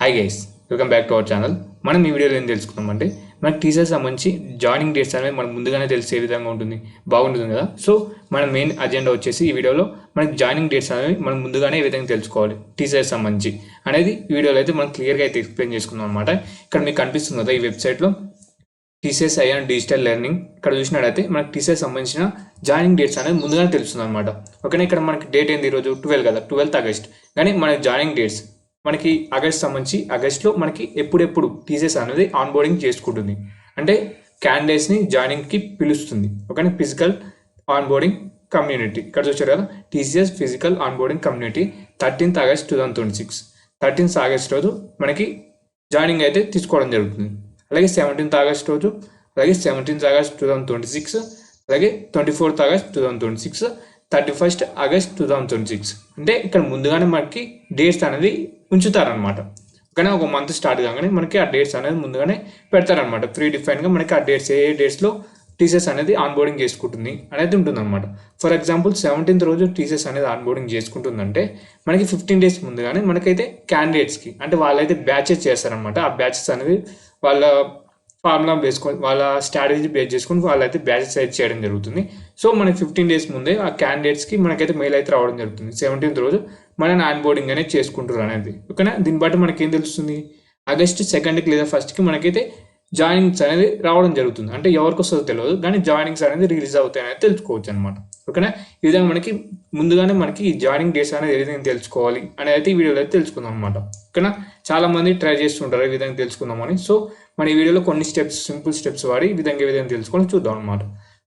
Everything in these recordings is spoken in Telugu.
Hi guys, welcome back to our channel. మనం ఈ వీడియోలో ఏం తెలుసుకున్నామంటే మనకి టీచర్స్ సంబంధించి జాయినింగ్ డేట్స్ అనేవి మనకు ముందుగానే తెలిసే విధంగా బాగుంటుంది కదా. సో మన మెయిన్ అజెండా వచ్చేసి ఈ వీడియోలో మనకి జాయినింగ్ డేట్స్ అనేవి మనం ముందుగానే ఏ విధంగా తెలుసుకోవాలి టీచర్స్ సంబంధించి అనేది ఈ వీడియోలో అయితే మనం క్లియర్గా అయితే ఎక్స్ప్లెయిన్ చేసుకుందాం అనమాట. ఇక్కడ మీకు కనిపిస్తుంది కదా ఈ వెబ్సైట్లో టీసీఎస్ ఐఎన్ డిజిటల్ లెర్నింగ్. ఇక్కడ చూసినట్టయితే మనకి టీసీఎస్ సంబంధించిన జాయినింగ్ డేట్స్ అనేది ముందుగానే తెలుస్తుంది అనమాట. ఓకేనా, ఇక్కడ మనకి డేట్ ఏంది ఈరోజు 12 కదా, 12th ఆగస్ట్. కానీ మనకి జాయినింగ్ డేట్స్ మనకి ఆగస్ట్ సంబంధించి ఆగస్ట్లో మనకి ఎప్పుడెప్పుడు టీసీఎస్ అనేది ఆన్బోర్డింగ్ చేసుకుంటుంది అంటే క్యాండిడేట్స్ని జాయినింగ్కి పిలుస్తుంది. ఓకేనా, ఫిజికల్ ఆన్బోర్డింగ్ కమ్యూనిటీ ఇక్కడ చూసారు కదా, TCS physical onboarding community 13th August 2026. 13th August రోజు మనకి జాయినింగ్ అయితే తీసుకోవడం జరుగుతుంది. అలాగే 17th ఆగస్ట్ రోజు, అలాగే 17th ఆగస్ట్ 2026, అలాగే 24th ఆగస్ట్ 2026, 31st ఆగస్ట్ 2026. అంటే ఇక్కడ ముందుగానే మనకి డేట్స్ అనేది ఉంచుతారనమాట. కానీ ఒక మంత్ స్టార్ట్ కాగానే మనకి ఆ డేట్స్ అనేది ముందుగానే పెడతారనమాట. ప్రీ డిఫైన్గా మనకి ఆ డేట్స్ ఏ డేట్స్లో టీసీఎస్ అనేది ఆన్బోర్డింగ్ చేసుకుంటుంది అనేది ఉంటుందన్నమాట. ఫర్ ఎగ్జాంపుల్ 17th రోజు టీసీఎస్ అనేది ఆన్బోర్డింగ్ చేసుకుంటుందంటే మనకి 15 days ముందుగానే మనకైతే క్యాండిడేట్స్కి అంటే వాళ్ళైతే బ్యాచెస్ చేస్తారనమాట. ఆ బ్యాచెస్ అనేది వాళ్ళ ఫార్ములా వేసుకొని వాళ్ళ స్ట్రాటజీ బేస్ చేసుకొని వాళ్ళైతే బ్యాచెస్ అయితే చేయడం జరుగుతుంది. సో మనకి 15 days ముందే ఆ క్యాండిడేట్స్కి మనకైతే మెయిల్ అయితే రావడం జరుగుతుంది. 17th రోజు మన ఆన్బోర్డింగ్ అనేది చేసుకుంటారు అనేది. ఓకేనా, దీన్ని బట్టి మనకి ఏం తెలుస్తుంది, ఆగస్ట్ 2nd లేదా 1st మనకైతే జాయినింగ్స్ అనేది రావడం జరుగుతుంది. అంటే ఎవరికి వస్తుందో తెలియదు, కానీ జాయినింగ్స్ అనేది రిలీజ్ అవుతాయి అనేది తెలుసుకోవచ్చు అనమాట. ఓకేనా, ఈ విధంగా మనకి ముందుగానే మనకి జాయినింగ్ డేట్స్ అనేది ఏ విధంగా తెలుసుకోవాలి అనేది అయితే ఈ వీడియోలో అయితే తెలుసుకుందాం అనమాట. ఓకేనా, చాలా మంది ట్రై చేస్తుంటారు ఈ విధంగా తెలుసుకుందామని. సో మన ఈ వీడియోలో కొన్ని సింపుల్ స్టెప్స్ వాడి ఈ విధంగా తెలుసుకొని చూద్దాం అనమాట.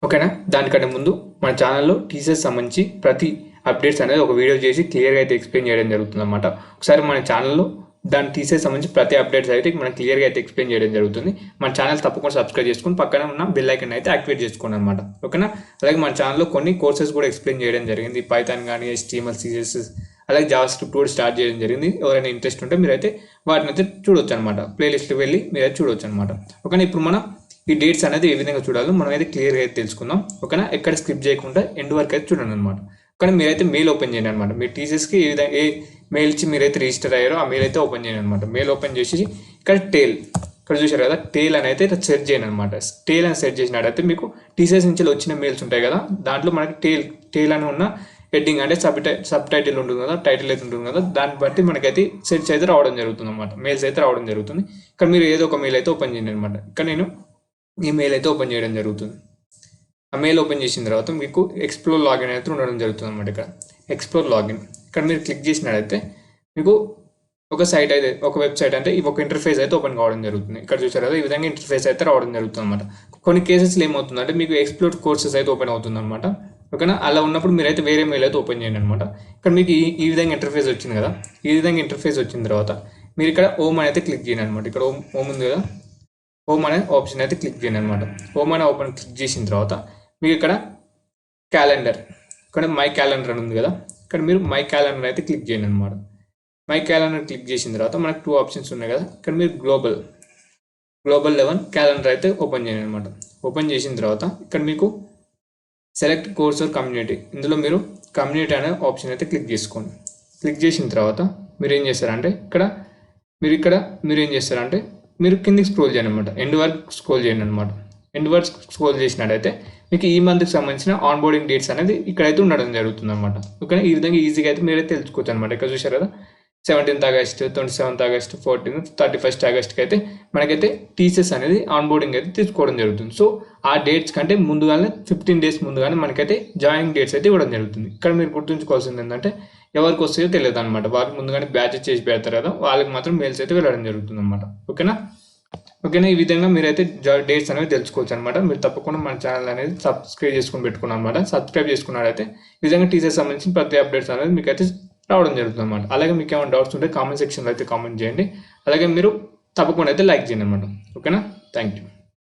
ఓకేనా, దానికంటే ముందు మన ఛానల్లో టీచర్స్ సంబంధించి ప్రతి అప్డేట్స్ అనేది ఒక వీడియో చేసి క్లియర్గా అయితే ఎక్స్ప్లెయిన్ చేయడం జరుగుతుంది అనమాట. ఒకసారి మన ఛానల్లో దాన్ని టీచర్స్ సంబంధించి ప్రతి అప్డేట్స్ అయితే మనం క్లియర్గా అయితే ఎక్స్ప్లెయిన్ చేయడం జరుగుతుంది. మన ఛానల్ తప్పకుండా సబ్స్క్రైబ్ చేసుకుని పక్కన ఉన్న బెల్ ఐకాన్ అయితే యాక్టివేట్ చేసుకోండి అనమాట. ఓకేనా, అలాగే మన ఛానల్లో కొన్ని కోర్సెస్ కూడా ఎక్స్ప్లెయిన్ చేయడం జరిగింది. పైథాన్ కానీ, HTML, CSS, అలాగే జావాస్క్రిప్ట్ కూడా స్టార్ట్ చేయడం జరిగింది. ఎవరైనా ఇంట్రెస్ట్ ఉంటే మీరైతే వాటిని అయితే చూడొచ్చు అనమాట. ప్లేలిస్ట్కి వెళ్ళి మీరైతే చూడొచ్చు అనమాట. ఓకేనా, ఇప్పుడు మనం ఈ డేట్స్ అనేది ఏ విధంగా చూడాలో మనం అయితే క్లియర్గా అయితే తెలుసుకుందాం. ఓకేనా, ఎక్కడ స్కిప్ చేయకుండా ఎండ్ వరకు అయితే చూడండి అనమాట. కానీ మీరైతే మెయిల్ ఓపెన్ చేయండి అనమాట. మీ టీచర్స్కి ఏ విధంగా ఏ మెయిల్ ఇచ్చి మీరైతే రిజిస్టర్ అయ్యారో ఆ మెయిల్ అయితే ఓపెన్ చేయండి అనమాట. మెయిల్ ఓపెన్ చేసి ఇక్కడ టేల్ ఇక్కడ చూసారు కదా, టేల్ అని అయితే సెర్చ్ చేయండి అనమాట. టేల్ అని సెర్చ్ చేసినట్టయితే మీకు టీచర్స్ నుంచి వచ్చిన మెయిల్స్ ఉంటాయి కదా, దాంట్లో మనకి టేల్ అని ఉన్న హెడ్డింగ్ అంటే సబ్ టైటిల్ ఉంటుంది కదా, టైటిల్ అయితే ఉంటుంది కదా, దాన్ని బట్టి మనకైతే సెర్చ్ అయితే రావడం జరుగుతుంది అనమాట. మెయిల్స్ అయితే రావడం జరుగుతుంది. ఇక్కడ మీరు ఏదో ఒక మెయిల్ అయితే ఓపెన్ చేయండి అనమాట. ఇక్కడ నేను ఈ మెయిల్ అయితే ఓపెన్ చేయడం జరుగుతుంది. ఆ మెయిల్ ఓపెన్ చేసిన తర్వాత మీకు ఎక్స్ప్లోర్ లాగిన్ అయితే ఉండడం జరుగుతుంది అనమాట. ఇక్కడ ఎక్స్ప్లోర్ లాగిన్ ఇక్కడ మీరు క్లిక్ చేసినట్టయితే మీకు ఒక సైట్ అయితే ఒక వెబ్సైట్ అంటే ఒక ఇంటర్ఫేస్ అయితే ఓపెన్ కావడం జరుగుతుంది. ఇక్కడ చూసారు కదా, ఈ విధంగా ఇంటర్ఫేస్ అయితే రావడం జరుగుతుంది అనమాట. కొన్ని కేసెస్లో ఏమవుతుందంటే మీకు ఎక్స్ప్లోర్ కోర్సెస్ అయితే ఓపెన్ అవుతుంది అనమాట. ఓకేనా, అలా ఉన్నప్పుడు మీరైతే వేరే మెయిల్ అయితే ఓపెన్ చేయండి అనమాట. ఇక్కడ మీకు ఈ విధంగా ఇంటర్ఫేస్ వచ్చింది కదా, ఈ విధంగా ఇంటర్ఫేస్ వచ్చిన తర్వాత మీరు ఇక్కడ హోమ్ అని అయితే క్లిక్ చేయండి అనమాట. ఇక్కడ హోమ్ ఉంది కదా, హోమ్ అనే ఆప్షన్ అయితే క్లిక్ చేయండి అనమాట. హోమ్ అనే ఓపెన్ క్లిక్ చేసిన తర్వాత మీకు ఇక్కడ క్యాలెండర్, ఇక్కడ మై క్యాలెండర్ అని ఉంది కదా, ఇక్కడ మీరు మై క్యాలెండర్ అయితే క్లిక్ చేయండి అనమాట. మై క్యాలెండర్ క్లిక్ చేసిన తర్వాత మనకు 2 ఆప్షన్స్ ఉన్నాయి కదా, ఇక్కడ మీరు గ్లోబల్ 11 క్యాలెండర్ అయితే ఓపెన్ చేయండి అనమాట. ఓపెన్ చేసిన తర్వాత ఇక్కడ మీకు సెలెక్ట్ కోర్స్ ఆర్ కమ్యూనిటీ, ఇందులో మీరు కమ్యూనిటీ అనే ఆప్షన్ అయితే క్లిక్ చేసుకోండి. క్లిక్ చేసిన తర్వాత మీరు ఏం చేస్తారంటే మీరు కిందికి స్క్రోల్ చేయండి అనమాట. ఎండ్ వరకు స్క్రోల్ చేయండి అనమాట. ఎండ్ వరకు స్క్రోల్ చేసినట్టయితే మీకు ఈ మంత్కి సంబంధించిన ఆన్బోర్డింగ్ డేట్స్ అనేది ఇక్కడైతే ఉండడం జరుగుతుంది అనమాట. ఓకే, ఈ విధంగా ఈజీగా అయితే మీరైతే తెలుసుకోవచ్చు అనమాట. ఇక్కడ చూసారు కదా, 17th August, 27th August, 14th, 31st ఆగస్ట్కి అయితే మనకైతే టీచర్స్ అనేది ఆన్బోర్డింగ్ అయితే తీసుకోవడం జరుగుతుంది. సో ఆ డేట్స్ కంటే ముందుగానే 15 days ముందుగానే మనకైతే జాయినింగ్ డేట్స్ అయితే ఇవ్వడం జరుగుతుంది. ఇక్కడ మీరు గుర్తుంచుకోవాల్సింది ఏంటంటే ఎవరికి వస్తాయో తెలియదు అనమాట. వాళ్ళకి ముందుగానే బ్యాచెస్ చేసి పెడతారు కదా, వాళ్ళకి మాత్రం మెయిల్స్ అయితే వెళ్ళడం జరుగుతుంది అనమాట. ఓకేనా, ఈ విధంగా మీరైతే డేట్స్ అనేవి తెలుసుకోవచ్చు అనమాట. మీరు తప్పకుండా మన ఛానల్ అనేది సబ్స్క్రైబ్ చేసుకుని పెట్టుకున్నాం అనమాట. సబ్స్క్రైబ్ చేసుకున్నారైతే ఈ విధంగా టీచర్స్ సంబంధించిన ప్రతి అప్డేట్స్ అనేది మీకు అయితే రావడం జరుగుతుంది అనమాట. అలాగే మీకు ఏమైనా డౌట్స్ ఉంటే కామెంట్ సెక్షన్లో అయితే కామెంట్ చేయండి. అలాగే మీరు తప్పకుండా అయితే లైక్ చేయండి అనమాట. ఓకేనా, థ్యాంక్ యూ.